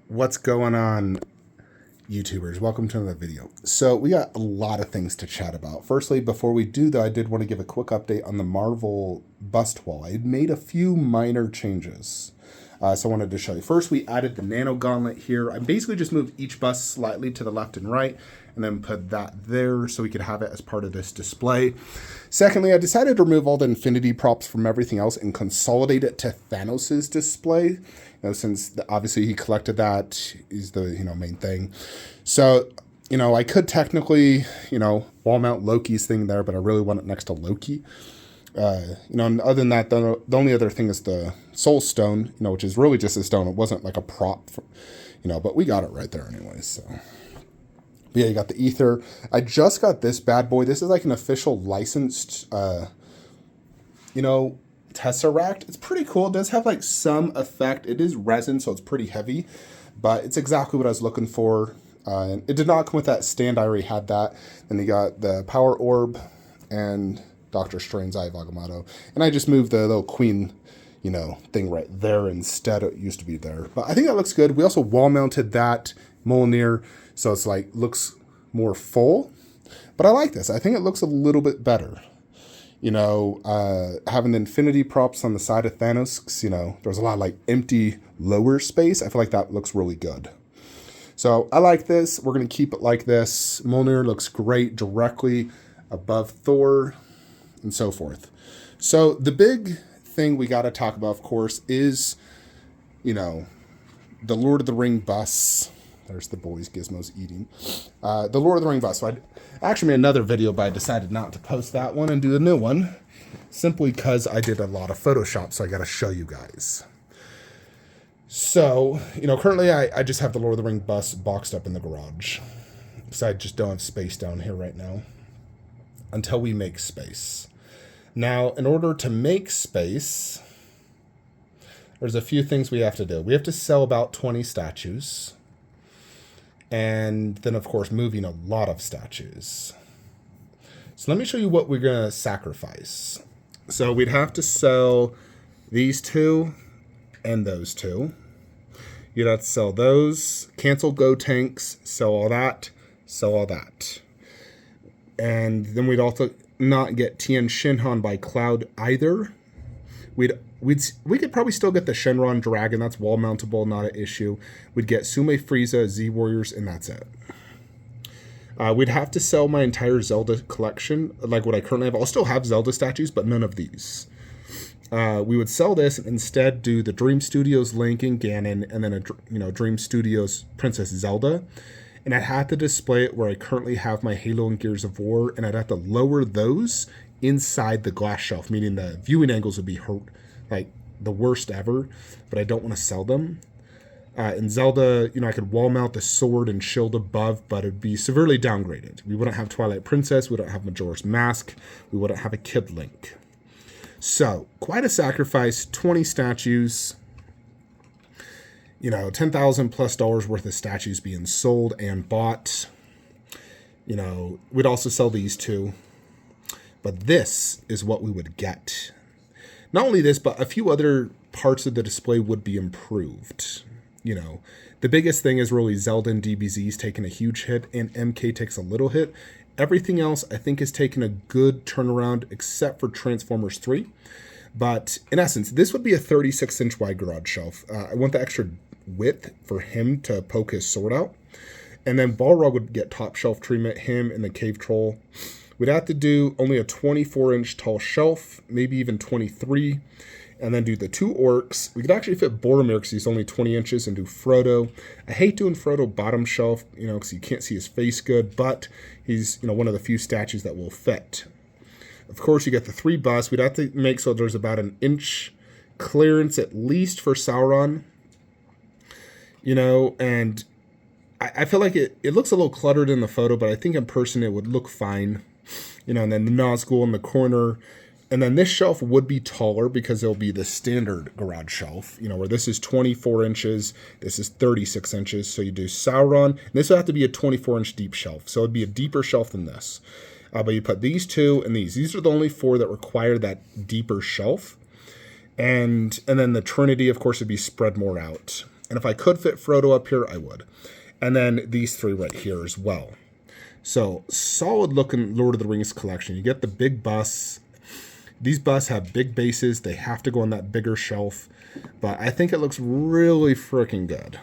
What's going on, YouTubers? Welcome to another video. So we got a lot of things to chat about. Firstly, before we do though, I did want to give a quick update on the Marvel bust wall. I made a few minor changes. So I wanted to show you. First, we added the nano gauntlet here. I basically just moved each bust slightly to the left and right, and then put that there so we could have it as part of this display. Secondly, I decided to remove all the infinity props from everything else and consolidate it to Thanos's display. You know, since obviously he collected that, he's the main thing. So, I could technically, wall mount Loki's thing there, but I really want it next to Loki. And other than that, the only other thing is the Soul Stone, which is really just a stone. It wasn't like a prop, but we got it right there anyways. So, but yeah, you got the ether. I just got this bad boy. This is like an official licensed, Tesseract. It's pretty cool. It does have like some effect. It is resin, so it's pretty heavy, but it's exactly what I was looking for. And it did not come with that stand. I already had that. Then you got the power orb and Doctor Strange's Eye of Agamotto. And I just moved the little queen, thing right there instead. It used to be there. But I think that looks good. We also wall mounted that Mjolnir, so it's like looks more full. But I like this. I think it looks a little bit better. Having the infinity props on the side of Thanos, because, there's a lot of like empty lower space. I feel like that looks really good. So I like this. We're going to keep it like this. Mjolnir looks great directly above Thor and so forth. So the big thing we got to talk about, of course, is, the Lord of the Ring bus. There's the boys Gizmo's eating. The Lord of the Ring bus. So I actually made another video, but I decided not to post that one and do a new one. Simply because I did a lot of Photoshop, so I got to show you guys. So, currently I just have the Lord of the Ring bus boxed up in the garage. So I just don't have space down here right now. Until we make space. Now, in order to make space, there's a few things we have to do. We have to sell about 20 statues. And then, of course, moving a lot of statues. So let me show you what we're going to sacrifice. So we'd have to sell these two and those two. You'd have to sell those, cancel Go Tanks, sell all that, sell all that. And then we'd also not get Tien Shinhan by Cloud either. We could probably still get the Shenron Dragon. That's wall mountable, not an issue. We'd get Sume Frieza, Z Warriors, and that's it. We'd have to sell my entire Zelda collection, like what I currently have. I'll still have Zelda statues, but none of these. We would sell this and instead do the Dream Studios Link and Ganon, and then Dream Studios Princess Zelda. And I'd have to display it where I currently have my Halo and Gears of War, and I'd have to lower those inside the glass shelf, meaning the viewing angles would be like the worst ever, but I don't want to sell them. In Zelda, I could wall mount the sword and shield above, but it'd be severely downgraded. We wouldn't have Twilight Princess, we wouldn't have Majora's Mask, we wouldn't have a Kid Link. So, quite a sacrifice, 20 statues. $10,000 plus worth of statues being sold and bought. We'd also sell these two. But this is what we would get. Not only this, but a few other parts of the display would be improved. The biggest thing is really Zelda and DBZ's taking a huge hit, and MK takes a little hit. Everything else, I think, is taking a good turnaround, except for Transformers 3. But in essence, this would be a 36-inch wide garage shelf. I want the extra width for him to poke his sword out. And then Balrog would get top shelf treatment, him and the Cave Troll. We'd have to do only a 24-inch tall shelf, maybe even 23, and then do the two orcs. We could actually fit Boromir because he's only 20 inches, and do Frodo. I hate doing Frodo bottom shelf, because you can't see his face good, but he's, one of the few statues that will fit. Of course, you get the three busts. We'd have to make so there's about an inch clearance at least for Sauron, and I feel like it looks a little cluttered in the photo, but I think in person it would look fine. And then the Nazgul in the corner. And then this shelf would be taller because it'll be the standard garage shelf, where this is 24 inches, this is 36 inches. So you do Sauron, and this would have to be a 24-inch deep shelf. So it'd be a deeper shelf than this. But you put these two and these. These are the only four that require that deeper shelf. And then the Trinity, of course, would be spread more out. And if I could fit Frodo up here, I would. And then these three right here as well. So solid looking Lord of the Rings collection. You get the big busts. These busts have big bases. They have to go on that bigger shelf. But I think it looks really freaking good.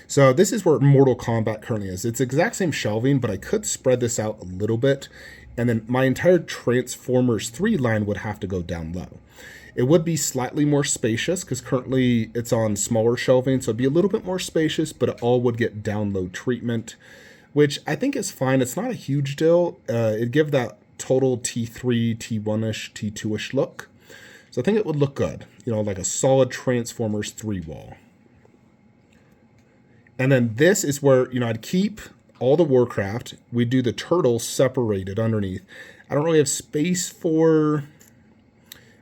So this is where Mortal Kombat currently is. It's the exact same shelving, but I could spread this out a little bit. And then my entire Transformers 3 line would have to go down low. It would be slightly more spacious because currently it's on smaller shelving. So it'd be a little bit more spacious, but it all would get down low treatment, which I think is fine. It's not a huge deal. It'd give that total T3, T1-ish, T2-ish look. So I think it would look good, you know, like a solid Transformers 3 wall. And then this is where, you know, I'd keep all the Warcraft. We'd do the turtles separated underneath. I don't really have space for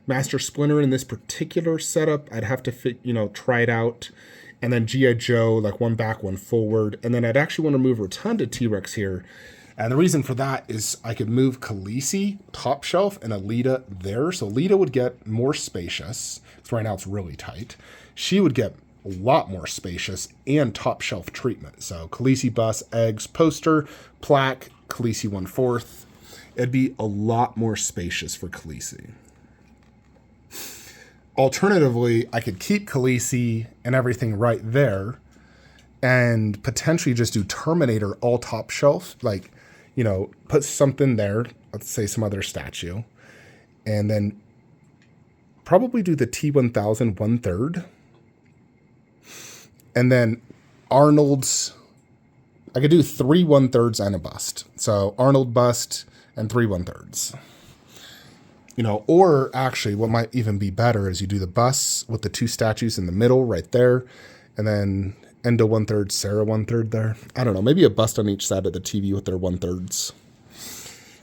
Master Splinter in this particular setup. I'd have to, you know, try it out. And then G.I. Joe, like one back, one forward. And then I'd actually want to move Rotunda T-Rex here. And the reason for that is I could move Khaleesi top shelf and Alita there. So Alita would get more spacious. Because right now it's really tight. She would get a lot more spacious and top shelf treatment. So Khaleesi bus, eggs, poster, plaque, Khaleesi 1/4. It'd be a lot more spacious for Khaleesi. Alternatively, I could keep Khaleesi and everything right there and potentially just do Terminator all top shelf. Like, you know, put something there, let's say some other statue, and then probably do the T1000 1/3. And then Arnold's, I could do 3 1/3 and a bust. So Arnold bust and 3 1/3. You know, or actually what might even be better is you do the bust with the 2 statues in the middle right there. And then Endo 1/3, Sarah 1/3 there. I don't know, maybe a bust on each side of the TV with their 1/3.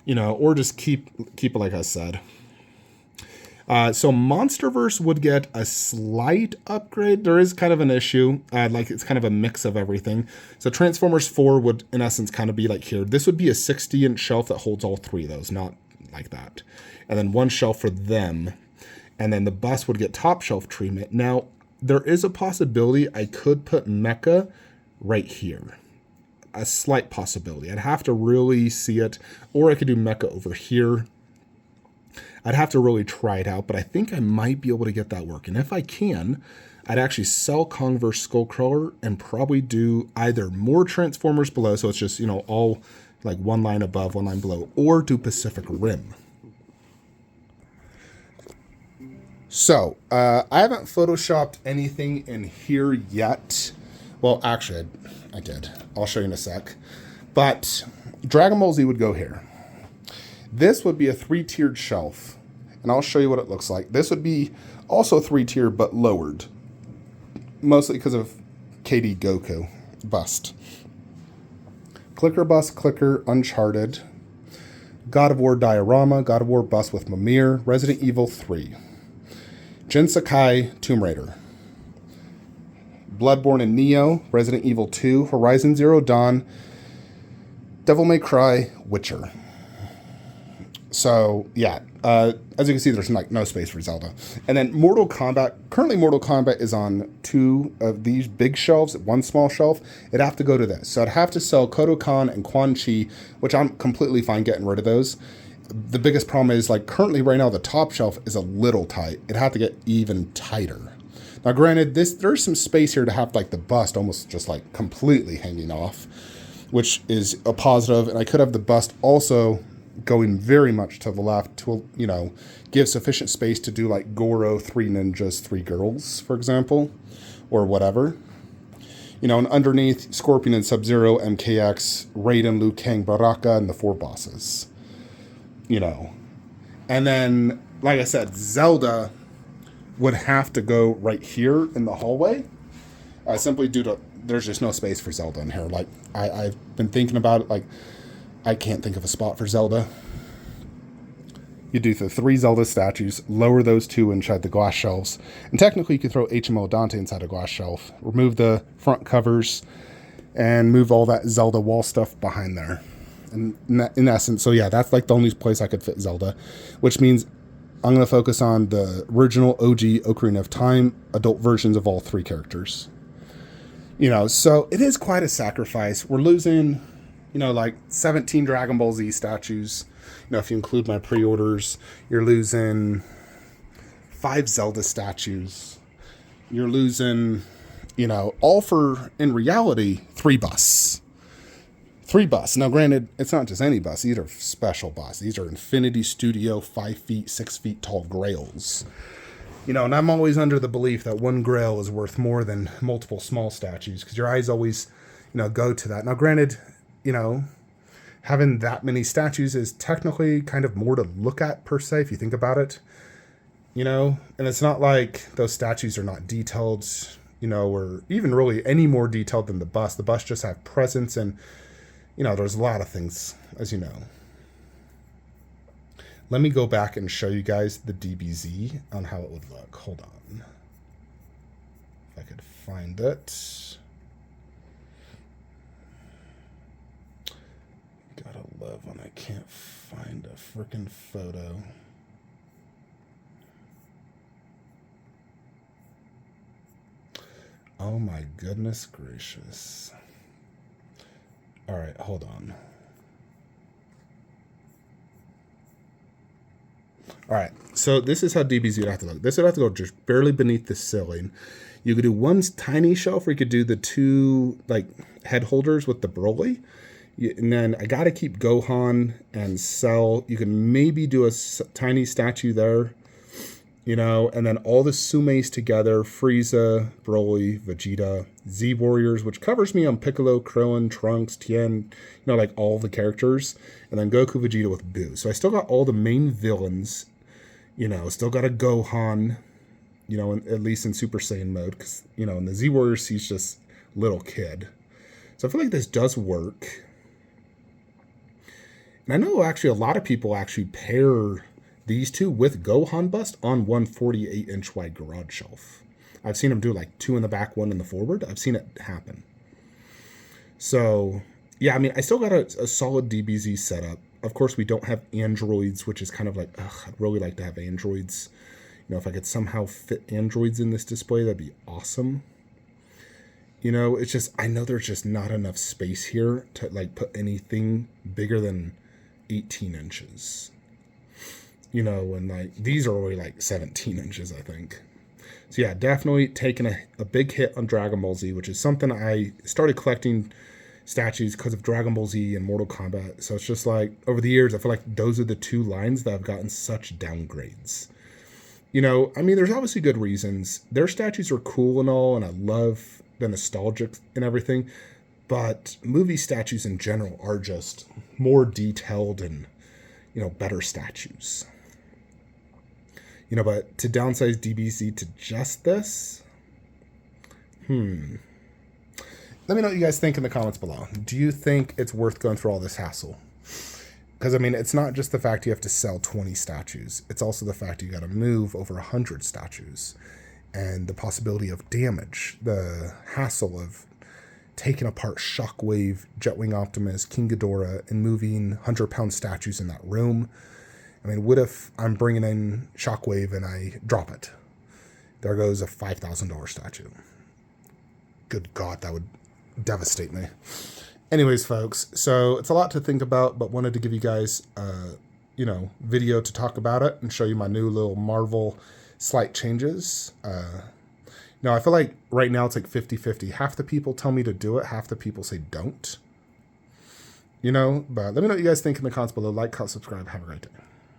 You know, or just keep it like I said. So Monsterverse would get a slight upgrade. There is kind of an issue. Like it's kind of a mix of everything. So Transformers 4 would, in essence, kind of be like here. This would be a 60-inch shelf that holds all 3 of those, not like that. And then 1 shelf for them. And then the bus would get top shelf treatment. Now, there is a possibility I could put Mecha right here. A slight possibility. I'd have to really see it. Or I could do Mecha over here. I'd have to really try it out, but I think I might be able to get that working. If I can, I'd actually sell Kong vs. Skullcrawler and probably do either more Transformers below, so it's just, you know, all like 1 line above, 1 line below, or do Pacific Rim. So, I haven't photoshopped anything in here yet. Well, actually, I did. I'll show you in a sec. But Dragon Ball Z would go here. This would be a 3-tiered shelf, and I'll show you what it looks like. This would be also 3-tiered, but lowered, mostly because of KD Goku bust. Clicker bust, Clicker, Uncharted, God of War diorama, God of War bust with Mimir, Resident Evil 3, Jin Sakai, Tomb Raider, Bloodborne and Neo, Resident Evil 2, Horizon Zero Dawn, Devil May Cry, Witcher. So, yeah, as you can see, there's like no space for Zelda. And then Mortal Kombat, currently Mortal Kombat is on 2 of these big shelves, 1 small shelf. It'd have to go to this. So I'd have to sell Kodokan and Quan Chi, which I'm completely fine getting rid of those. The biggest problem is, like, currently right now the top shelf is a little tight. It'd have to get even tighter. Now, granted, there's some space here to have, like, the bust almost just, like, completely hanging off, which is a positive. And I could have the bust also going very much to the left to, you know, give sufficient space to do like Goro, 3 ninjas, 3 girls, for example, or whatever. You know, and underneath Scorpion and Sub-Zero, MKX, Raiden, Liu Kang, Baraka, and the 4 bosses. You know. And then, like I said, Zelda would have to go right here in the hallway. Simply due to, there's just no space for Zelda in here. Like, I've been thinking about it, like, I can't think of a spot for Zelda. You do the 3 Zelda statues, lower those 2 inside the glass shelves, and technically you could throw HMO Dante inside a glass shelf, remove the front covers, and move all that Zelda wall stuff behind there. And in essence, so yeah, that's like the only place I could fit Zelda, which means I'm going to focus on the original OG Ocarina of Time adult versions of all 3 characters. You know, so it is quite a sacrifice. We're losing, you know, like 17 Dragon Ball Z statues. You know, if you include my pre-orders, you're losing 5 Zelda statues. You're losing, you know, all for, in reality, 3 busts. 3 busts. Now, granted, it's not just any busts. These are special busts. These are Infinity Studio 5 feet, 6 feet tall grails. You know, and I'm always under the belief that one grail is worth more than multiple small statues, because your eyes always, you know, go to that. Now, granted, you know, having that many statues is technically kind of more to look at, per se, if you think about it. You know, and it's not like those statues are not detailed, you know, or even really any more detailed than the bust. The bust just have presence, and, you know, there's a lot of things, as you know. Let me go back and show you guys the DBZ on how it would look. Hold on. If I could find it. Gotta love when I can't find a freaking photo. Oh my goodness gracious. All right, hold on. All right, so this is how DBZ would have to look. This would have to go just barely beneath the ceiling. You could do one tiny shelf, or you could do the 2 like head holders with the Broly. And then I got to keep Gohan and Cell. You can maybe do a tiny statue there, you know, and then all the Sumeis together, Frieza, Broly, Vegeta, Z Warriors, which covers me on Piccolo, Krillin, Trunks, Tien, you know, like all the characters, and then Goku, Vegeta with Boo. So I still got all the main villains, you know, still got a Gohan, you know, at least in Super Saiyan mode, because, you know, in the Z Warriors, he's just little kid. So I feel like this does work. And I know actually a lot of people actually pair these 2 with Gohan bust on one 48-inch wide garage shelf. I've seen them do like 2 in the back, 1 in the forward. I've seen it happen. So, yeah, I mean, I still got a solid DBZ setup. Of course, we don't have androids, which is kind of like, I'd really like to have androids. You know, if I could somehow fit androids in this display, that'd be awesome. You know, it's just, I know there's just not enough space here to like put anything bigger than 18 inches. You know, and like these are only like 17 inches, I think. So yeah, definitely taking a big hit on Dragon Ball Z, which is something I started collecting statues because of Dragon Ball Z and Mortal Kombat. So it's just like, over the years, I feel like those are the 2 lines that have gotten such downgrades. You know, I mean, there's obviously good reasons. Their statues are cool and all, and I love the nostalgic and everything. But movie statues in general are just more detailed and, you know, better statues. You know, but to downsize DBZ to just this, let me know what you guys think in the comments below. Do you think it's worth going through all this hassle? Because, I mean, it's not just the fact you have to sell 20 statues. It's also the fact you got to move over 100 statues. And the possibility of damage. The hassle of taking apart Shockwave, Jetwing Optimus, King Ghidorah, and moving 100-pound statues in that room. I mean, what if I'm bringing in Shockwave and I drop it? There goes a $5,000 statue. Good God, that would devastate me. Anyways, folks, so it's a lot to think about, but wanted to give you guys you know, video to talk about it and show you my new little Marvel slight changes. No, I feel like right now it's like 50-50. Half the people tell me to do it, half the people say don't. You know, but let me know what you guys think in the comments below. Like, comment, subscribe. Have a great day.